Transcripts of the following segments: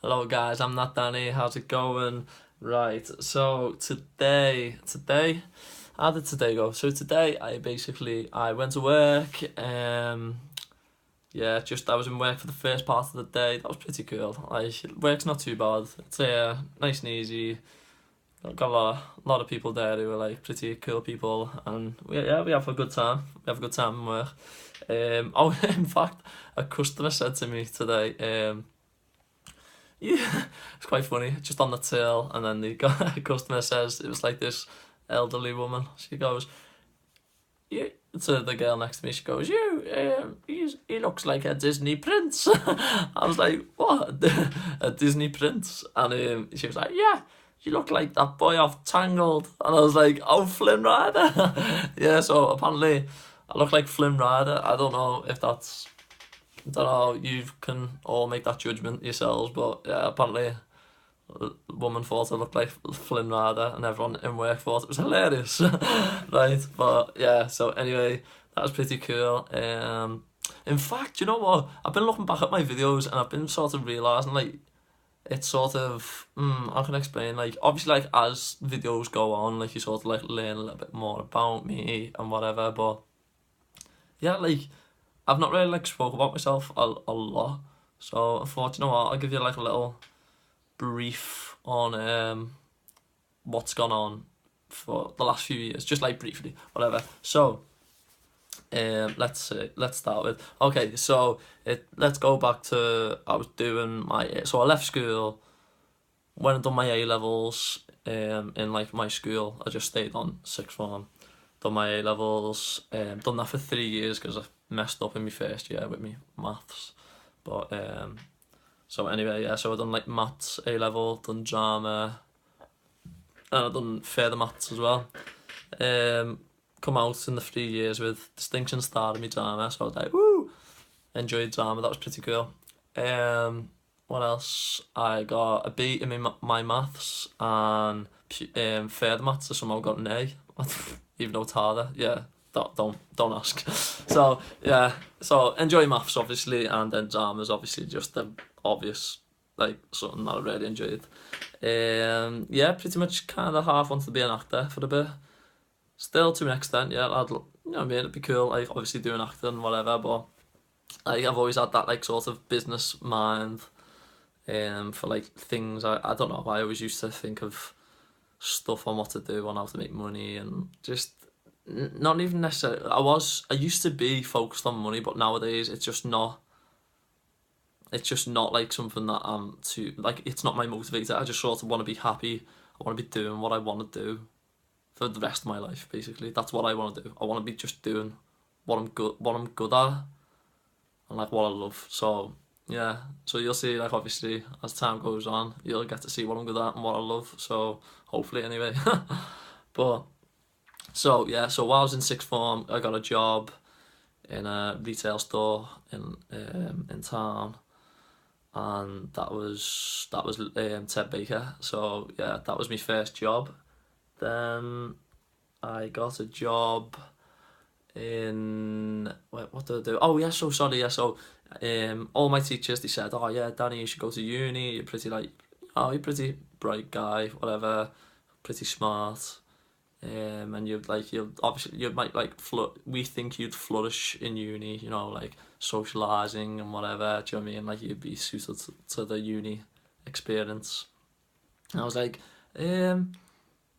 Hello guys, I'm ThatDanny. How's it going? Right, so today, how did today go? So today I went to work. Yeah, just I was in work for the first part of the day. That was pretty cool. Like work's not too bad. It's nice and easy. Got a lot of people there who are like pretty cool people, and we have a good time. We have a good time in work. Oh, in fact, a customer said to me today. Yeah, it's quite funny. Just on the till, and then the customer says it was like this elderly woman. She goes, "You," to the girl next to me. She goes, "You, he looks like a Disney prince." I was like, "What? A Disney prince?" And she was like, "Yeah, you look like that boy off Tangled." And I was like, "Oh, Flynn Rider." Yeah, so apparently I look like Flynn Rider. I don't know if that's. I don't know. You can all make that judgment yourselves, but yeah, apparently the woman thought I looked like Flynn Rider, and everyone in work thought it was hilarious. Right, but yeah, so anyway, that was pretty cool. In fact, you know what? I've been looking back at my videos and I've been sort of realising, like, it's sort of, how can I explain? Like, obviously, like, as videos go on, like, you sort of, like, learn a little bit more about me and whatever, but yeah, like, I've not really, like, spoke about myself a lot. So I thought, you know what, I'll give you, like, a little brief on what's gone on for the last few years, just like briefly, whatever. So, let's see, let's start with, okay, so let's go back to, I was doing so I left school, went and done my A levels, in like my school. I just stayed on sixth form, done my A levels, done that for 3 years because I messed up in my first year with me maths, but so anyway, yeah, so I done like maths A level, done drama, and I done further maths as well. Um, Come out in the 3 years with distinction star in my drama, so I was like, woo, enjoyed drama, that was pretty cool. What else? I got a B in my maths, and further maths, I somehow got an A, even though it's harder. Yeah, don't ask. So yeah, so enjoy maths obviously, and then drama's obviously just the obvious, like something that I really enjoyed. Yeah, pretty much kind of half wanted to be an actor for a bit. Still to an extent, yeah. You know what I mean? It'd be cool, like obviously doing acting and whatever, but like I've always had that like sort of business mind. For like things, I don't know. I always used to think of stuff on what to do, on how to make money, and just not even necessarily. I used to be focused on money, but nowadays it's just not. It's just not like something that I'm too like. It's not my motivator. I just sort of want to be happy. I want to be doing what I want to do for the rest of my life. Basically, that's what I want to do. I want to be just doing what I'm good at, and like what I love. So yeah, so you'll see, like obviously as time goes on, you'll get to see what I'm good at and what I love. So hopefully anyway. But so yeah, so while I was in sixth form, I got a job in a retail store in town, and that was Ted Baker. So yeah, that was my first job. Then I got a job in what did I do? Oh yeah, so sorry, yeah. So all my teachers, they said, "Oh yeah, Danny, you should go to uni. You're pretty like, oh, you're a pretty bright guy, whatever, pretty smart. And you'd obviously you might like we think you'd flourish in uni, you know, like socializing and whatever. Do you know what I mean? Like you'd be suited to the uni experience." And I was like,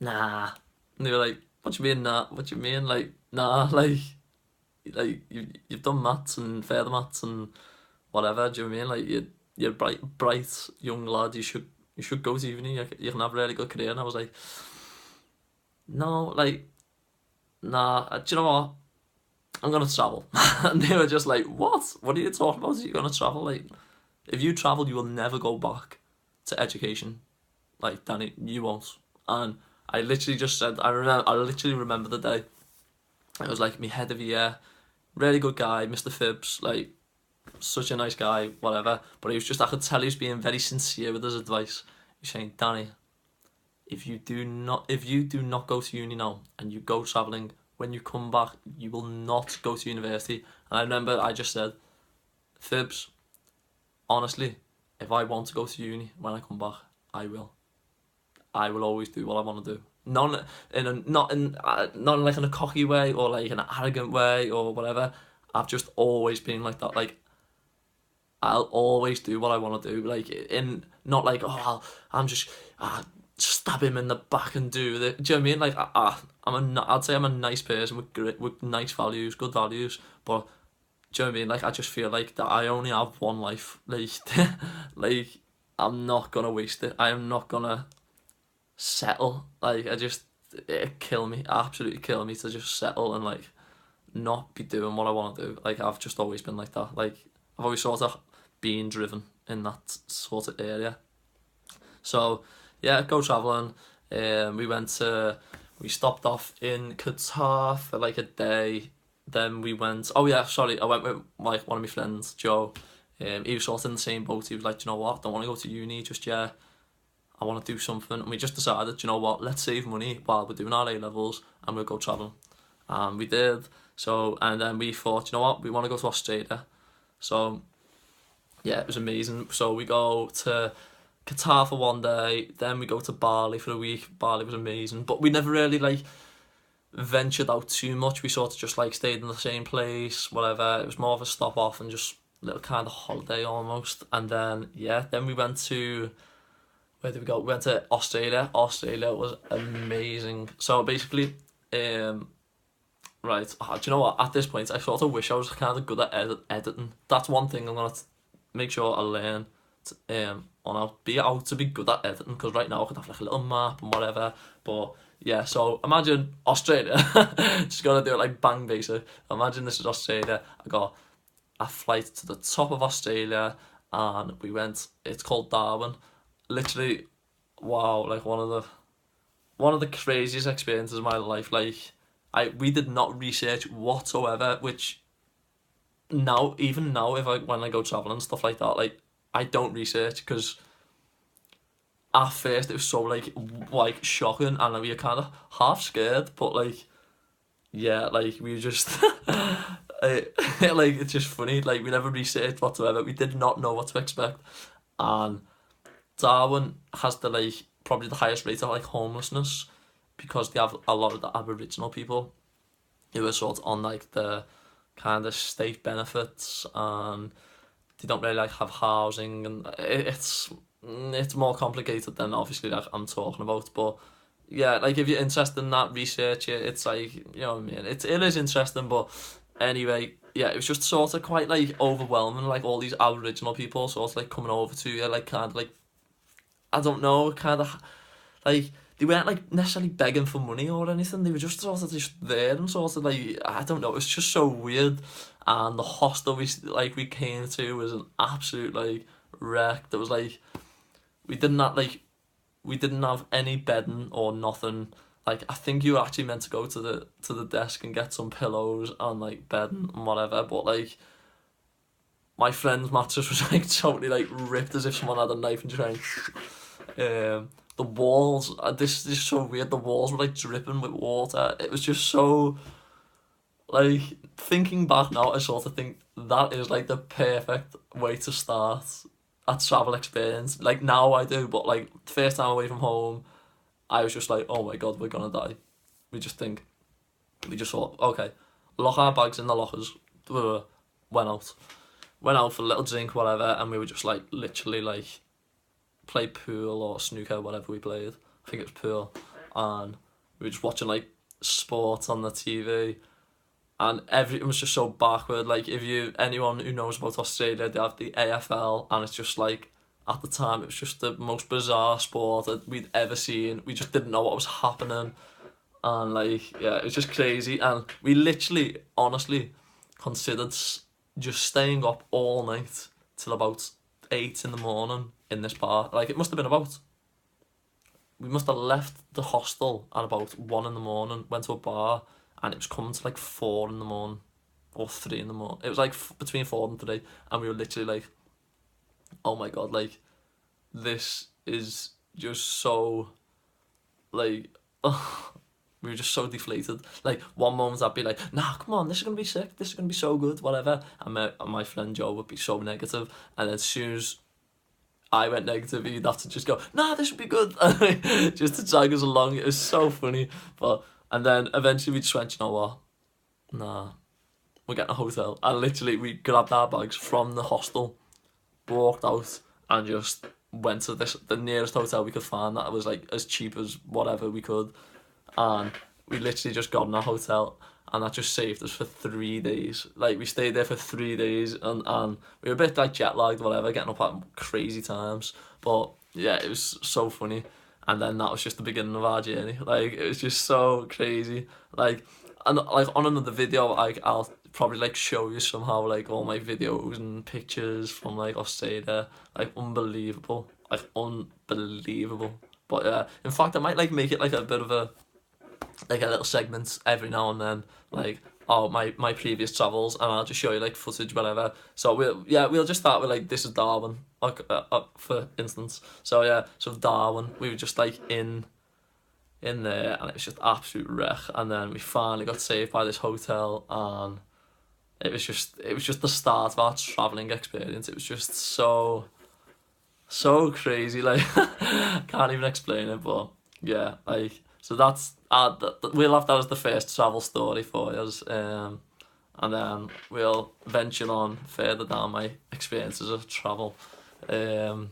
nah. And they were like, "What do you mean nah? What do you mean like nah? Like you've done maths and further maths and whatever. Do you know what I mean? Like you're a bright young lad. You should go to uni. You can have a really good career." And I was like, "No, like nah. Do you know what? I'm gonna travel." And they were just like, "What? What are you talking about? Are you gonna travel? Like if you travel, you will never go back to education. Like Danny, you won't." And I literally just said, I literally remember the day. It was like me head of year, really good guy, Mr. Phibbs, like such a nice guy, whatever. But he was just, I could tell he was being very sincere with his advice. He's saying, "Danny, if you do not go to uni now and you go travelling, when you come back, you will not go to university." And I remember I just said, "Phibbs, honestly, if I want to go to uni when I come back, I will. I will always do what I want to do. Not in like in a cocky way or like an arrogant way or whatever. I've just always been like that. Like I'll always do what I want to do. Like in not like I'm just stab him in the back and do the. Do you know what I mean? Like I'd say I'm a nice person with nice values, good values. But do you know what I mean? Like I just feel like that I only have one life. Like like I'm not gonna waste it. I am not gonna settle. Like it kill me, absolutely kill me to just settle and like not be doing what I want to do. Like I've just always been like that. Like I've always sort of been driven in that sort of area. So yeah, go traveling. We stopped off in Qatar for like a day. Then we went. Oh yeah, sorry. I went with like one of my friends, Joe. He was sort of in the same boat. He was like, "Do you know what? Don't want to go to uni just yet. I want to do something." And we just decided, "Do you know what? Let's save money while we're doing our A levels, and we'll go traveling." And we did. So and then we thought, "You know what? We want to go to Australia." So yeah, it was amazing. So we go to Qatar for one day, then we go to Bali for a week. Bali was amazing, but we never really like ventured out too much. We sort of just like stayed in the same place, whatever. It was more of a stop off and just a little kind of holiday almost. And then yeah, then we went to where did we go? We went to Australia. Australia was amazing. So basically, right, do you know what? At this point, I sort of wish I was kind of good at editing. That's one thing I'm gonna make sure I learn. On how be out to be good at editing, because right now I could have like a little map and whatever. But yeah, so imagine Australia. Just gonna do it like bang basic. Imagine this is Australia. I got a flight to the top of Australia, and we went. It's called Darwin. Literally, wow! Like one of the craziest experiences of my life. Like we did not research whatsoever, which now even now if when I go traveling and stuff like that, like I don't research because at first it was so like shocking and we were kind of half scared, but like yeah, like we were just like it's just funny, like we never researched whatsoever. We did not know what to expect, and Darwin has the like probably the highest rate of like homelessness because they have a lot of the Aboriginal people who are sort of on like the kind of state benefits, and they don't really like have housing, and it's more complicated than obviously like I'm talking about. But yeah, like if you're interested in that, research it. It's like, you know what I mean, it is interesting. But anyway, yeah, it was just sort of quite like overwhelming, like all these Aboriginal people sort of like coming over to you, like kind of like I don't know, kind of like they weren't like necessarily begging for money or anything. They were just sort of just there and sort of like I don't know. It was just so weird. And the hostel we came to was an absolute like wreck. There was like we didn't have any bedding or nothing. Like I think you were actually meant to go to the desk and get some pillows and like bedding and whatever. But like my friend's mattress was like totally like ripped as if someone had a knife and just like the walls. This is so weird. The walls were like dripping with water. It was just so like thinking back now. I sort of think that is like the perfect way to start a travel experience. Like now I do, but like first time away from home, I was just like, oh my god, we're gonna die. We just thought, okay, lock our bags in the lockers. Went out, went out for a little drink, whatever, and we were just like literally like play pool or snooker, whatever we played. I think it was pool, and we were just watching like sports on the TV, and everything was just so backward. Like if anyone who knows about Australia, they have the AFL, and it's just like at the time it was just the most bizarre sport that we'd ever seen. We just didn't know what was happening, and like yeah, it was just crazy. And we literally, honestly, considered just staying up all night till about 8 in the morning in this bar. Like it must have been about. We must have left the hostel at about 1 in the morning, went to a bar, and it was coming to like 4 in the morning or 3 in the morning. It was like between 4 and 3, and we were literally like, oh my god, like this is just so like we were just so deflated. Like one moment I'd be like, nah, come on, this is gonna be sick, this is gonna be so good, whatever, and my friend Joe would be so negative, and as soon as I went negative, he'd have to just go, nah, this would be good, just to drag us along. It was so funny. And then eventually we just went, you know what, nah, we're getting a hotel. And literally we grabbed our bags from the hostel, walked out, and just went to the nearest hotel we could find that was like as cheap as whatever we could. And we literally just got in a hotel, and that just saved us for 3 days. Like, we stayed there for 3 days, and we were a bit like jet lagged, whatever, getting up at crazy times. But yeah, it was so funny. And then that was just the beginning of our journey. Like, it was just so crazy. Like, and like on another video, like I'll probably like show you somehow like all my videos and pictures from like Australia. Like, unbelievable, like unbelievable. But yeah, in fact, I might like make it like a bit of a little segment every now and then, like, oh, my previous travels, and I'll just show you like footage, whatever. So we'll just start with like, this is Darwin, like, for instance. So yeah, so Darwin, we were just like in there, and it was just absolute wreck. And then we finally got saved by this hotel, and it was just the start of our traveling experience. It was just so crazy, like, can't even explain it. But yeah, like, so that's we'll have that as the first travel story for us, and then we'll venture on further down my experiences of travel. But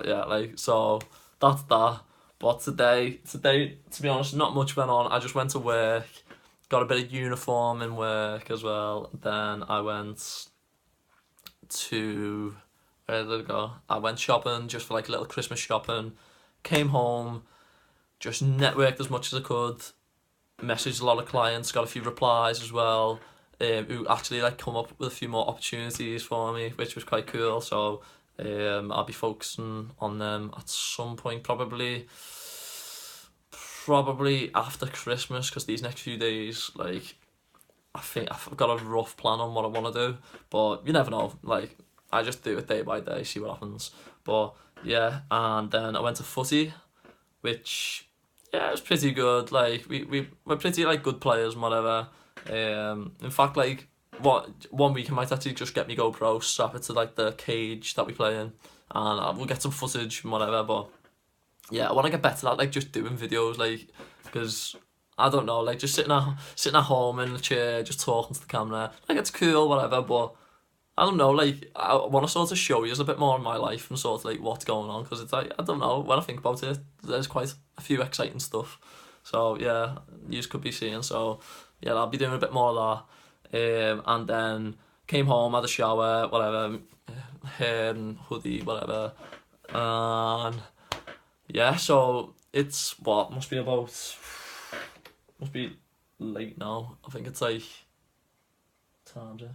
yeah, like, so that's that. But today, to be honest, not much went on. I just went to work, got a bit of uniform in work as well. Then I went to, where did I go? I went shopping, just for like a little Christmas shopping. Came home, just networked as much as I could. Messaged a lot of clients, got a few replies as well, who actually like come up with a few more opportunities for me, which was quite cool. So I'll be focusing on them at some point, probably after Christmas, because these next few days, like, I think I've got a rough plan on what I want to do, but you never know. Like, I just do it day by day, see what happens. But yeah, and then I went to footy, which, yeah, it was pretty good. Like, we're pretty like good players and whatever. In fact, like, one week I might actually just get me GoPro, strap it to like the cage that we play in, and we'll get some footage and whatever. But yeah, I want to get better at like just doing videos, like, because I don't know, like, just sitting at home in the chair, just talking to the camera, like, it's cool, whatever. But I don't know, like, I want to sort of show you a bit more of my life and sort of like what's going on, because it's like, I don't know, when I think about it, there's quite a few exciting stuff. So yeah, you could be seeing. So yeah, I'll be doing a bit more of that. And then came home, had a shower, whatever, hair and hoodie, whatever. And yeah, so it's what, must be late now. I think it's like, time's it.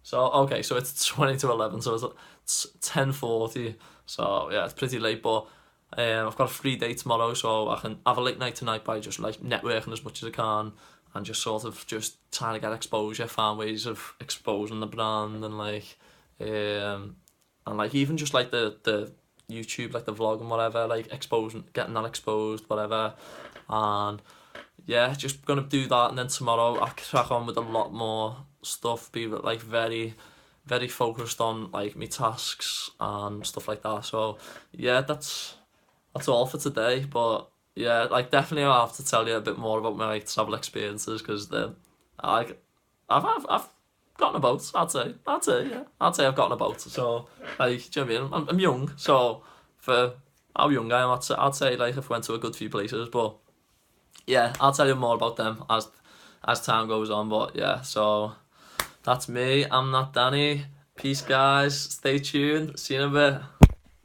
So okay, so it's 20 to 11, so it's 10:40. So yeah, it's pretty late, but I've got a free day tomorrow, so I can have a late night tonight by just like networking as much as I can, and just sort of just trying to get exposure, find ways of exposing the brand, and like, and like even just like the YouTube, like the vlog and whatever, like getting that exposed, whatever. And yeah, just gonna do that, and then tomorrow I'll crack on with a lot more stuff, be like very focused on like my tasks and stuff like that. So yeah, that's all for today. But yeah, like, definitely I'll have to tell you a bit more about my like travel experiences, because like, I've gotten a boat. I'd say yeah, I'd say I've gotten a boat. So like, do you know what I mean? I'm young, so for how young I am, I'd say like I've went to a good few places. But yeah, I'll tell you more about them as time goes on. But yeah, so that's me. I'm ThatDanny. Peace, guys. Stay tuned. See you in a bit.